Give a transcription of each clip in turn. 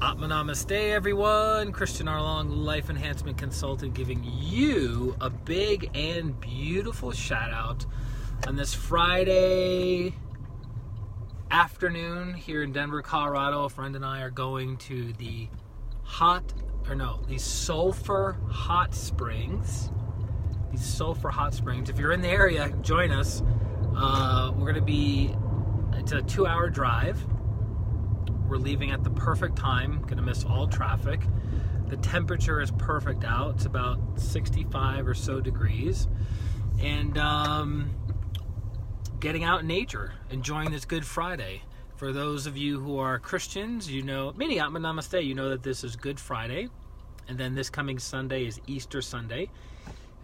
Namaste, everyone. ChristianRLong, Life Enhancement Consultant, giving you a big and beautiful shout out on this Friday afternoon here in Denver, Colorado. A friend and I are going to the sulfur hot springs. These sulfur hot springs. If you're in the area, join us. It's a 2-hour drive. We're leaving at the perfect time. Gonna miss all traffic. The temperature is perfect out. It's about 65 or so degrees. And getting out in nature, enjoying this Good Friday. For those of you who are Christians, you know, meaning Namaste, you know that this is Good Friday. And then this coming Sunday is Easter Sunday.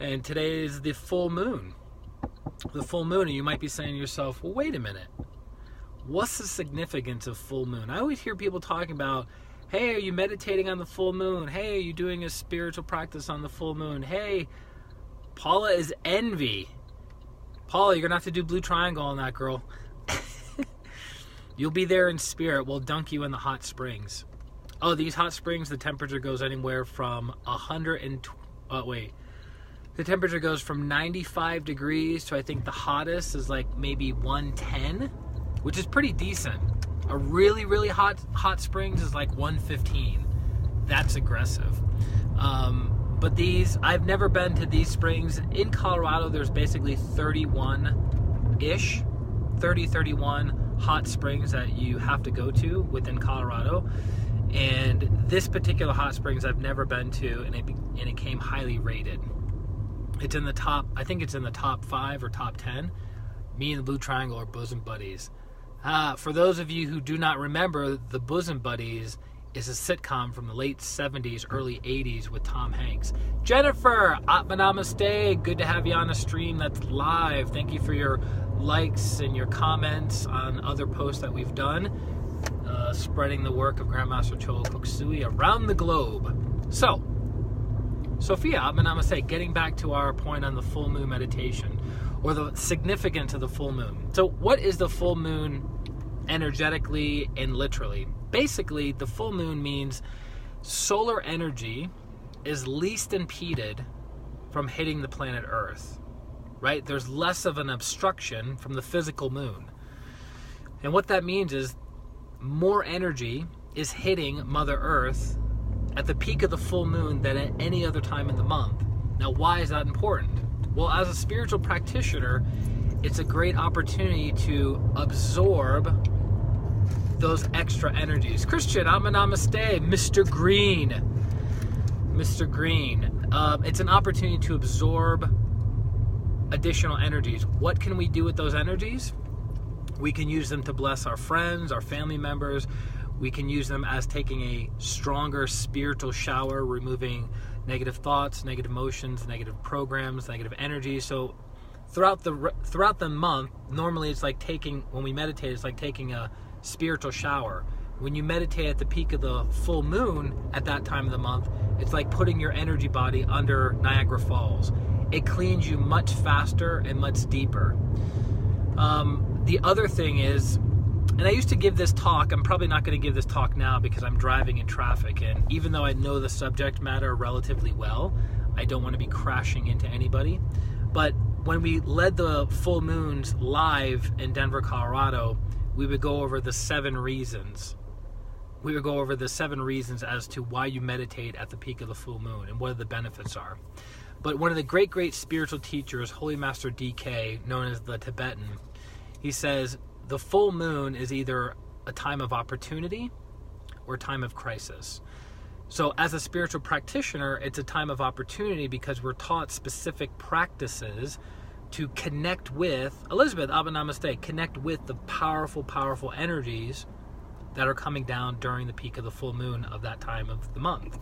And today is the full moon. The full moon, and you might be saying to yourself, well, wait a minute. What's the significance of full moon? I always hear people talking about, hey, are you meditating on the full moon? Hey, are you doing a spiritual practice on the full moon? Hey, Paula is envy. Paula, you're going to have to do blue triangle on that, girl. You'll be there in spirit. We'll dunk you in the hot springs. Oh, these hot springs, the temperature goes anywhere from the temperature goes from 95 degrees to I think the hottest is like maybe 110. Which is pretty decent. A really, really hot springs is like 115. That's aggressive. But I've never been to these springs. In Colorado, there's basically 31 hot springs that you have to go to within Colorado. And this particular hot springs I've never been to, and it came highly rated. It's in the top, I think it's in the top 5 or top 10. Me and the Blue Triangle are bosom buddies. For those of you who do not remember, the Bosom Buddies is a sitcom from the late 70s, early 80s with Tom Hanks. Jennifer, Namaste. Good to have you on a stream that's live. Thank you for your likes and your comments on other posts that we've done, spreading the work of Grandmaster Chola Koksui around the globe. So, Sophia, Namaste. Getting back to our point on the full moon meditation, or the significance of the full moon. So what is the full moon energetically and literally? Basically, the full moon means solar energy is least impeded from hitting the planet Earth, right? There's less of an obstruction from the physical moon. And what that means is more energy is hitting Mother Earth at the peak of the full moon than at any other time in the month. Now, why is that important? Well, as a spiritual practitioner, it's a great opportunity to absorb those extra energies. Christian, Namaste, Mr. Green. Mr. Green. It's an opportunity to absorb additional energies. What can we do with those energies? We can use them to bless our friends, our family members. We can use them as taking a stronger spiritual shower, removing negative thoughts, negative emotions, negative programs, negative energy. So throughout the month, normally it's like when we meditate, it's like taking a spiritual shower. When you meditate at the peak of the full moon at that time of the month, it's like putting your energy body under Niagara Falls. It cleans you much faster and much deeper. The other thing is, and I used to give this talk, I'm probably not going to give this talk now because I'm driving in traffic, and even though I know the subject matter relatively well, I don't want to be crashing into anybody. But when we led the full moons live in Denver, Colorado, we would go over the 7 reasons. We would go over the 7 reasons as to why you meditate at the peak of the full moon and what the benefits are. But one of the great, great spiritual teachers, Holy Master DK, known as the Tibetan, he says, the full moon is either a time of opportunity or a time of crisis. So as a spiritual practitioner, it's a time of opportunity because we're taught specific practices to connect with, Elizabeth, Namaste, connect with the powerful, powerful energies that are coming down during the peak of the full moon of that time of the month.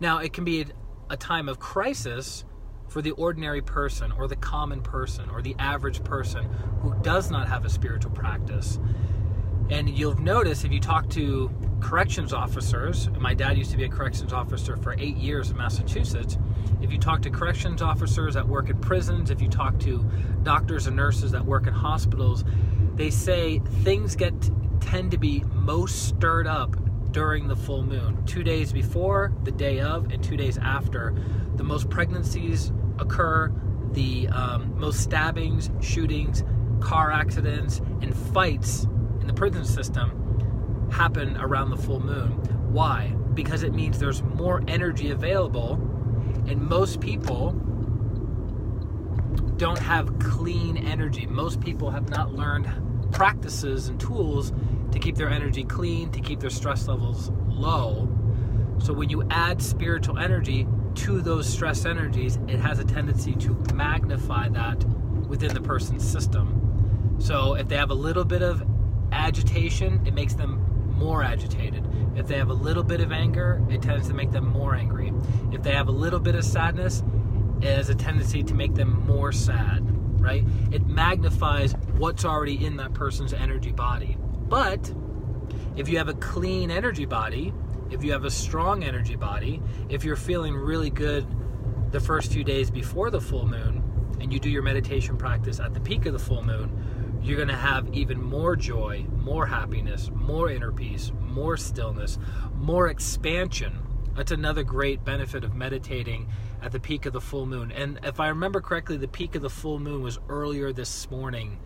Now, it can be a time of crisis for the ordinary person or the common person or the average person who does not have a spiritual practice. And you'll notice if you talk to corrections officers, my dad used to be a corrections officer for 8 years in Massachusetts. If you talk to corrections officers that work in prisons, if you talk to doctors and nurses that work in hospitals, they say things tend to be most stirred up during the full moon. 2 days before, the day of, and 2 days after. The most pregnancies occur, the most stabbings, shootings, car accidents, and fights in the prison system happen around the full moon. Why? Because it means there's more energy available, and most people don't have clean energy. Most people have not learned practices and tools to keep their energy clean, to keep their stress levels low. So when you add spiritual energy to those stress energies, it has a tendency to magnify that within the person's system. So if they have a little bit of agitation, it makes them more agitated. If they have a little bit of anger, it tends to make them more angry. If they have a little bit of sadness, it has a tendency to make them more sad, right? It magnifies what's already in that person's energy body. But if you have a clean energy body, if you have a strong energy body, if you're feeling really good the first few days before the full moon, and you do your meditation practice at the peak of the full moon, you're going to have even more joy, more happiness, more inner peace, more stillness, more expansion. That's another great benefit of meditating at the peak of the full moon. And if I remember correctly, the peak of the full moon was earlier this morning,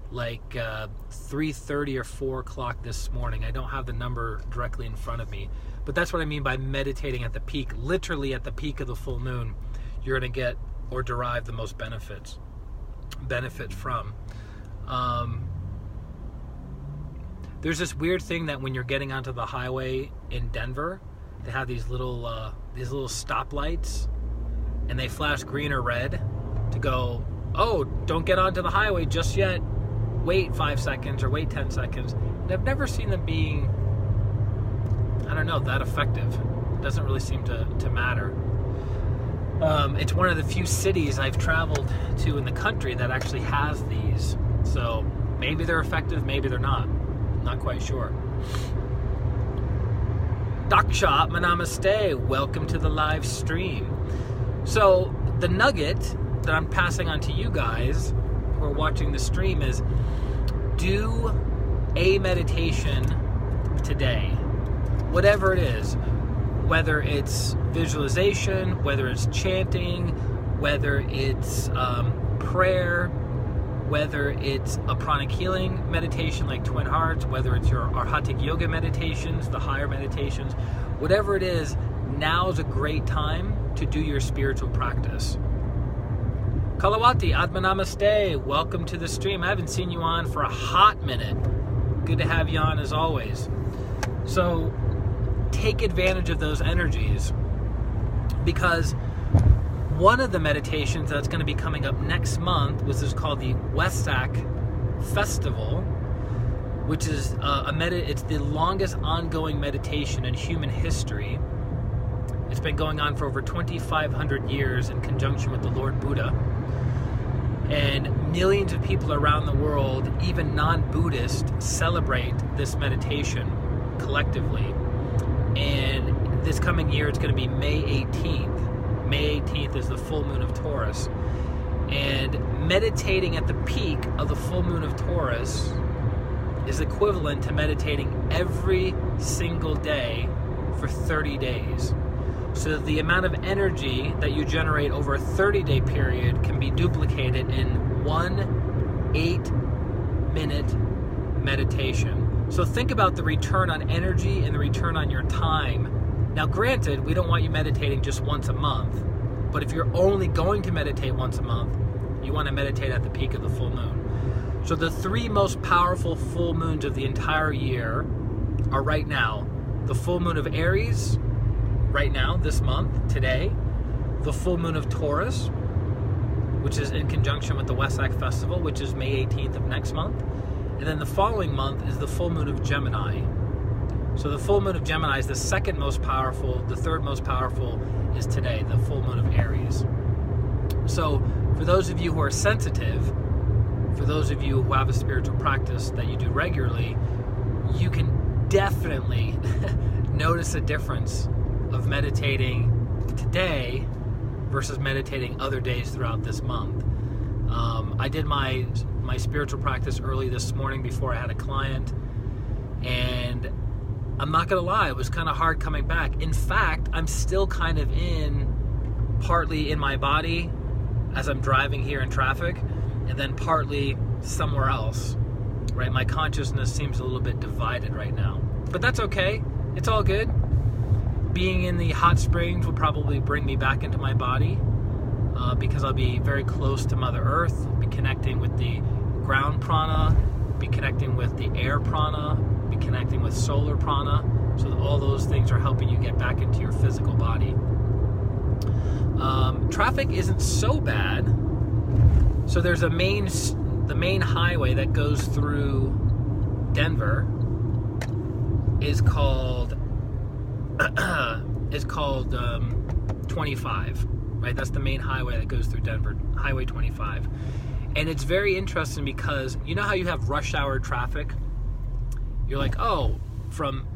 like 3:30 or 4 o'clock this morning. I don't have the number directly in front of me, but that's what I mean by meditating at the peak. Literally at the peak of the full moon, you're going to get or derive the most benefit from. There's this weird thing that when you're getting onto the highway in Denver, they have these little stoplights, and they flash green or red to go, oh, don't get onto the highway just yet. Wait 5 seconds or wait 10 seconds. And I've never seen them being, I don't know, that effective. It doesn't really seem to matter. It's one of the few cities I've traveled to in the country that actually has these. So maybe they're effective, maybe they're not. I'm not quite sure. Daksha, namaste. Welcome to the live stream. So the nugget that I'm passing on to you guys who are watching the stream is, do a meditation today. Whatever it is. Whether it's visualization, whether it's chanting, whether it's prayer, whether it's a pranic healing meditation like Twin Hearts, whether it's your Arhatic Yoga meditations, the higher meditations, whatever it is, now is a great time to do your spiritual practice. Kalawati, Atma Namaste, welcome to the stream. I haven't seen you on for a hot minute. Good to have you on as always. So take advantage of those energies, because one of the meditations that's going to be coming up next month, which is called the Wesak Festival, which is it's the longest ongoing meditation in human history. It's been going on for over 2,500 years in conjunction with the Lord Buddha. And millions of people around the world, even non-Buddhist, celebrate this meditation collectively. And this coming year, it's going to be May 18th. May 18th is the full moon of Taurus. And meditating at the peak of the full moon of Taurus is equivalent to meditating every single day for 30 days. So the amount of energy that you generate over a 30-day period can be duplicated in one 8-minute meditation. So think about the return on energy and the return on your time. Now granted, we don't want you meditating just once a month, but if you're only going to meditate once a month, you want to meditate at the peak of the full moon. So the 3 most powerful full moons of the entire year are right now. The full moon of Aries, right now, this month, today. The full moon of Taurus, which is in conjunction with the Wesak Festival, which is May 18th of next month. And then the following month is the full moon of Gemini. So the full moon of Gemini is the second most powerful. The third most powerful is today, the full moon of Aries. So for those of you who are sensitive, for those of you who have a spiritual practice that you do regularly, you can definitely notice a difference of meditating today versus meditating other days throughout this month. I did my spiritual practice early this morning before I had a client, and I'm not going to lie, it was kind of hard coming back. In fact, I'm still kind of partly in my body as I'm driving here in traffic, and then partly somewhere else, right? My consciousness seems a little bit divided right now. But that's okay. It's all good. Being in the hot springs will probably bring me back into my body because I'll be very close to Mother Earth, be connecting with the ground prana, be connecting with the air prana, be connecting with solar prana, so that all those things are helping you get back into your physical body. Traffic isn't so bad. So there's the main highway that goes through Denver is called 25, right? That's the main highway that goes through Denver, Highway 25. And it's very interesting because you know how you have rush hour traffic? You're like, oh, from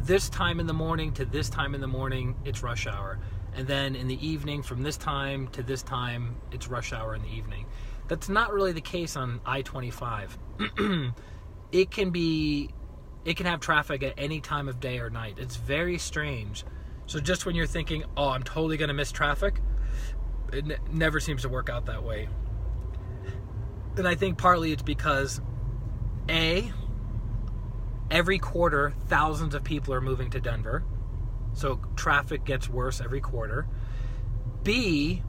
this time in the morning to this time in the morning, it's rush hour. And then in the evening, from this time to this time, it's rush hour in the evening. That's not really the case on I-25. It can have traffic at any time of day or night. It's very strange. So just when you're thinking, oh, I'm totally going to miss traffic, it never seems to work out that way. And I think partly it's because, A, every quarter, thousands of people are moving to Denver. So traffic gets worse every quarter. B,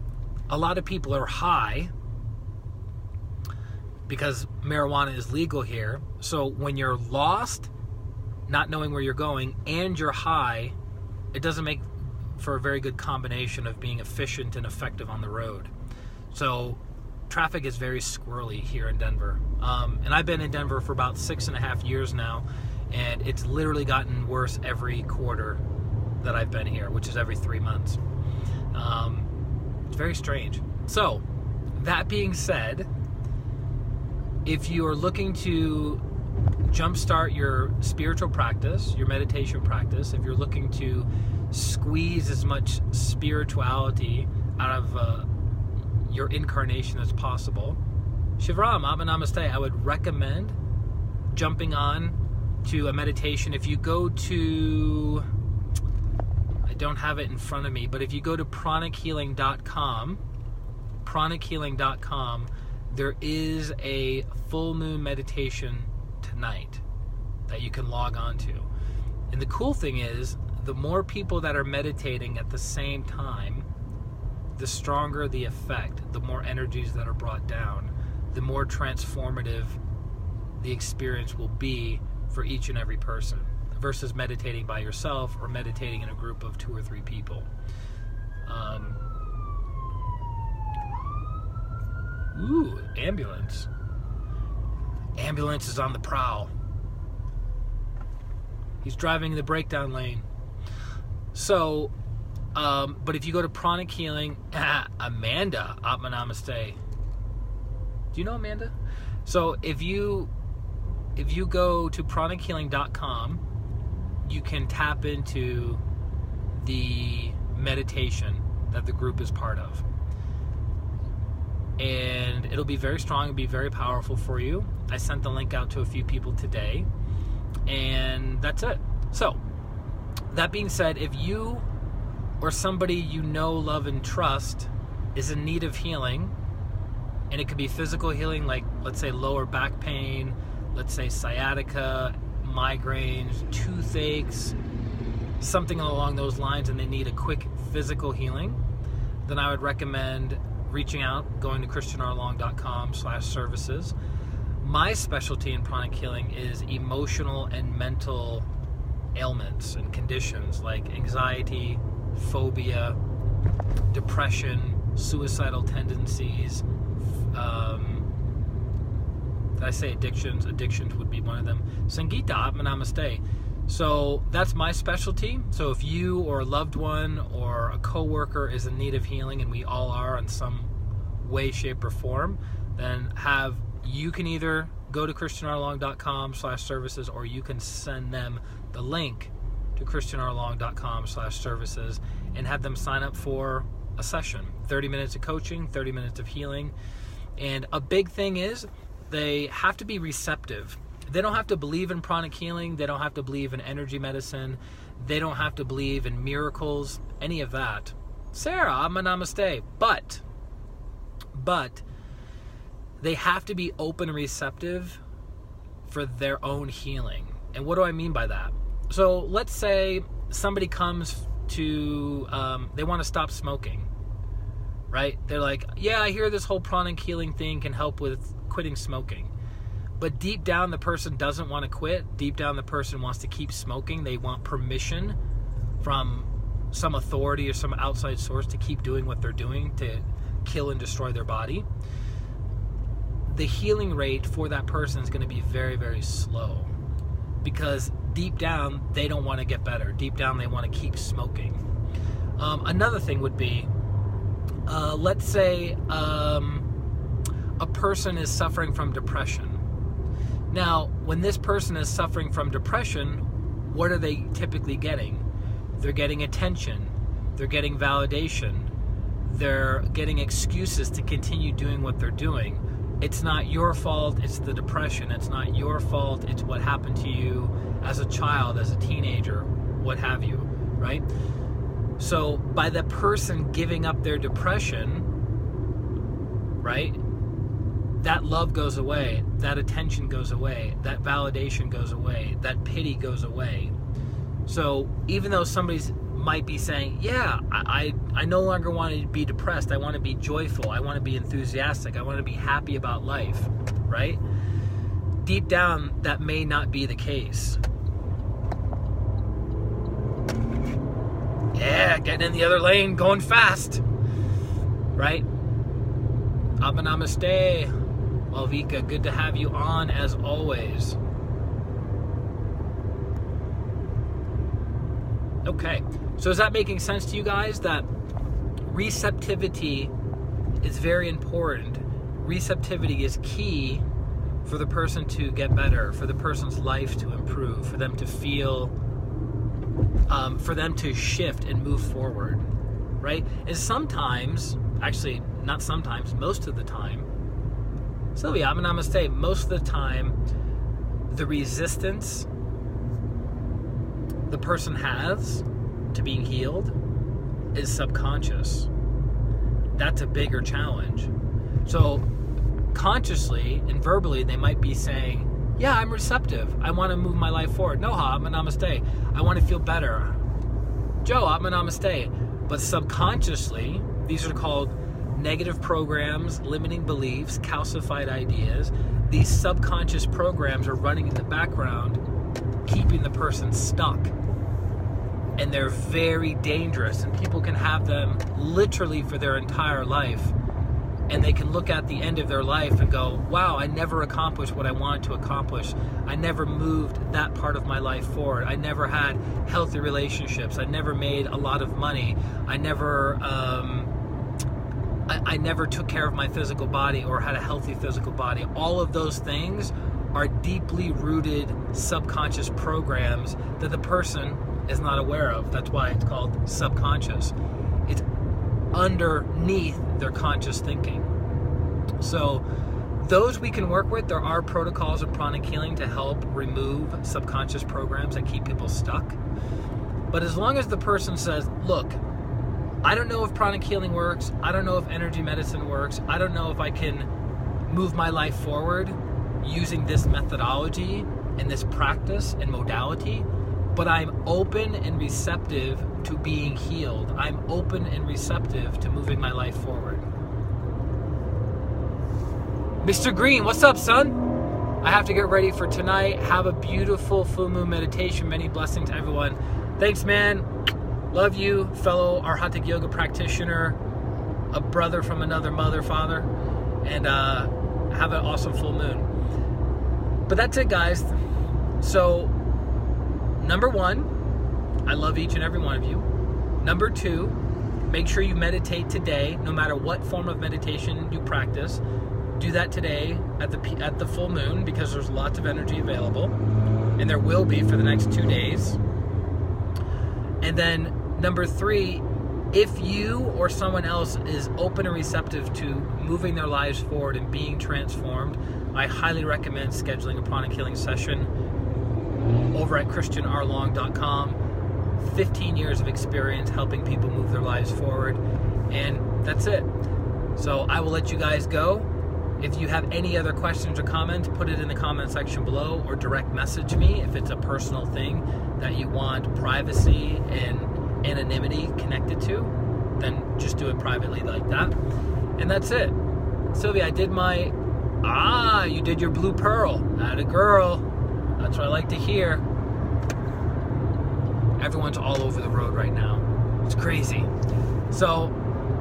a lot of people are high because marijuana is legal here. So when you're lost, not knowing where you're going, and you're high, it doesn't make for a very good combination of being efficient and effective on the road. So traffic is very squirrely here in Denver. And I've been in Denver for about 6.5 years now, and it's literally gotten worse every quarter that I've been here, which is every 3 months. It's very strange. So, that being said, if you are looking to jumpstart your spiritual practice, your meditation practice, if you're looking to squeeze as much spirituality out of your incarnation as possible, Shivram, Atma Namaste, I would recommend jumping on to a meditation. If you go to, I don't have it in front of me, but if you go to pranichealing.com, there is a full moon meditation tonight that you can log on to. And the cool thing is, the more people that are meditating at the same time, the stronger the effect, the more energies that are brought down, the more transformative the experience will be for each and every person, versus meditating by yourself or meditating in a group of 2 or 3 people. Ooh, ambulance. Ambulance is on the prowl. He's driving in the breakdown lane. So, but if you go to Pranic Healing, Amanda, Atma Namaste. Do you know Amanda? So if you go to pranichealing.com, you can tap into the meditation that the group is part of. And it'll be very strong, it'll be very powerful for you. I sent the link out to a few people today, and that's it. So, that being said, if you or somebody you know, love, and trust is in need of healing, and it could be physical healing, like, let's say, lower back pain, let's say sciatica, migraines, toothaches, something along those lines, and they need a quick physical healing, then I would recommend reaching out, going to ChristianRLong.com/services. My specialty in pranic healing is emotional and mental ailments and conditions like anxiety, phobia, depression, suicidal tendencies. Did I say addictions? Addictions would be one of them. Sangeeta, Atma Namaste. So that's my specialty. So if you or a loved one or a coworker is in need of healing, and we all are in some way, shape, or form, then you can either go to ChristianRLong.com/services, or you can send them the link to ChristianRLong.com/services and have them sign up for a session. 30 minutes of coaching, 30 minutes of healing. And a big thing is they have to be receptive. They don't have to believe in pranic healing. They don't have to believe in energy medicine. They don't have to believe in miracles, any of that. Sarah, namaste. But they have to be open and receptive for their own healing. And what do I mean by that? So let's say somebody comes to, they want to stop smoking, right? They're like, yeah, I hear this whole pranic healing thing can help with quitting smoking. But deep down, the person doesn't want to quit. Deep down, the person wants to keep smoking. They want permission from some authority or some outside source to keep doing what they're doing to kill and destroy their body. The healing rate for that person is going to be very, very slow, because deep down, they don't want to get better. Deep down, they want to keep smoking. Another thing would be, let's say a person is suffering from depression. Now, when this person is suffering from depression, what are they typically getting? They're getting attention. They're getting validation. They're getting excuses to continue doing what they're doing. It's not your fault, it's the depression. It's not your fault, it's what happened to you as a child, as a teenager, what have you, right? So by the person giving up their depression, right, that love goes away, that attention goes away, that validation goes away, that pity goes away. So even though somebody's might be saying, yeah, I no longer want to be depressed, I want to be joyful, I want to be enthusiastic, I want to be happy about life, right? Deep down, that may not be the case. Yeah, getting in the other lane, going fast, right? Namaste. Malvika, good to have you on as always. Okay, so is that making sense to you guys? That receptivity is very important. Receptivity is key for the person to get better, for the person's life to improve, for them to feel, for them to shift and move forward, right? And sometimes, actually not sometimes, most of the time, Sylvia, namaste, most of the time, the resistance the person has to being healed is subconscious. That's a bigger challenge. So consciously and verbally, they might be saying, yeah, I'm receptive. I want to move my life forward. Noha, namaste. I want to feel better. Joe, namaste. But subconsciously, these are called negative programs, limiting beliefs, calcified ideas. These subconscious programs are running in the background, keeping the person stuck. And they're very dangerous, and people can have them literally for their entire life. And they can look at the end of their life and go, wow, I never accomplished what I wanted to accomplish. I never moved that part of my life forward. I never had healthy relationships. I never made a lot of money. I never took care of my physical body or had a healthy physical body. All of those things are deeply rooted subconscious programs that the person is not aware of. That's why it's called subconscious. It's underneath their conscious thinking. So those we can work with. There are protocols of pranic healing to help remove subconscious programs that keep people stuck. But as long as the person says, look, I don't know if pranic healing works. I don't know if energy medicine works. I don't know if I can move my life forward using this methodology and this practice and modality, but I'm open and receptive to being healed. I'm open and receptive to moving my life forward. Mr. Green, what's up, son? I have to get ready for tonight. Have a beautiful full moon meditation. Many blessings to everyone. Thanks, man. Love you, fellow Arhatic yoga practitioner, a brother from another mother, father, and have an awesome full moon. But that's it, guys. So, number one, I love each and every one of you. Number two, make sure you meditate today, no matter what form of meditation you practice. Do that today at the full moon, because there's lots of energy available, and there will be for the next 2 days. And then number three, if you or someone else is open and receptive to moving their lives forward and being transformed, I highly recommend scheduling a pranic healing session over at ChristianRLong.com. 15 years of experience helping people move their lives forward, and that's it. So I will let you guys go. If you have any other questions or comments, put it in the comment section below, or direct message me if it's a personal thing that you want privacy and anonymity connected to. Then just do it privately like that. And that's it. Sylvia, I did my... you did your blue pearl. Atta girl. That's what I like to hear. Everyone's all over the road right now. It's crazy. So,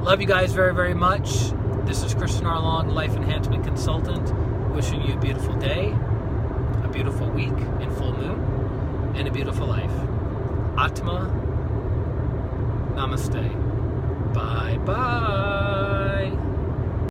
love you guys very, very much. This is ChristianRLong, Life Enhancement Consultant, wishing you a beautiful day, a beautiful week in full moon, and a beautiful life. Atma. Namaste. Bye-bye.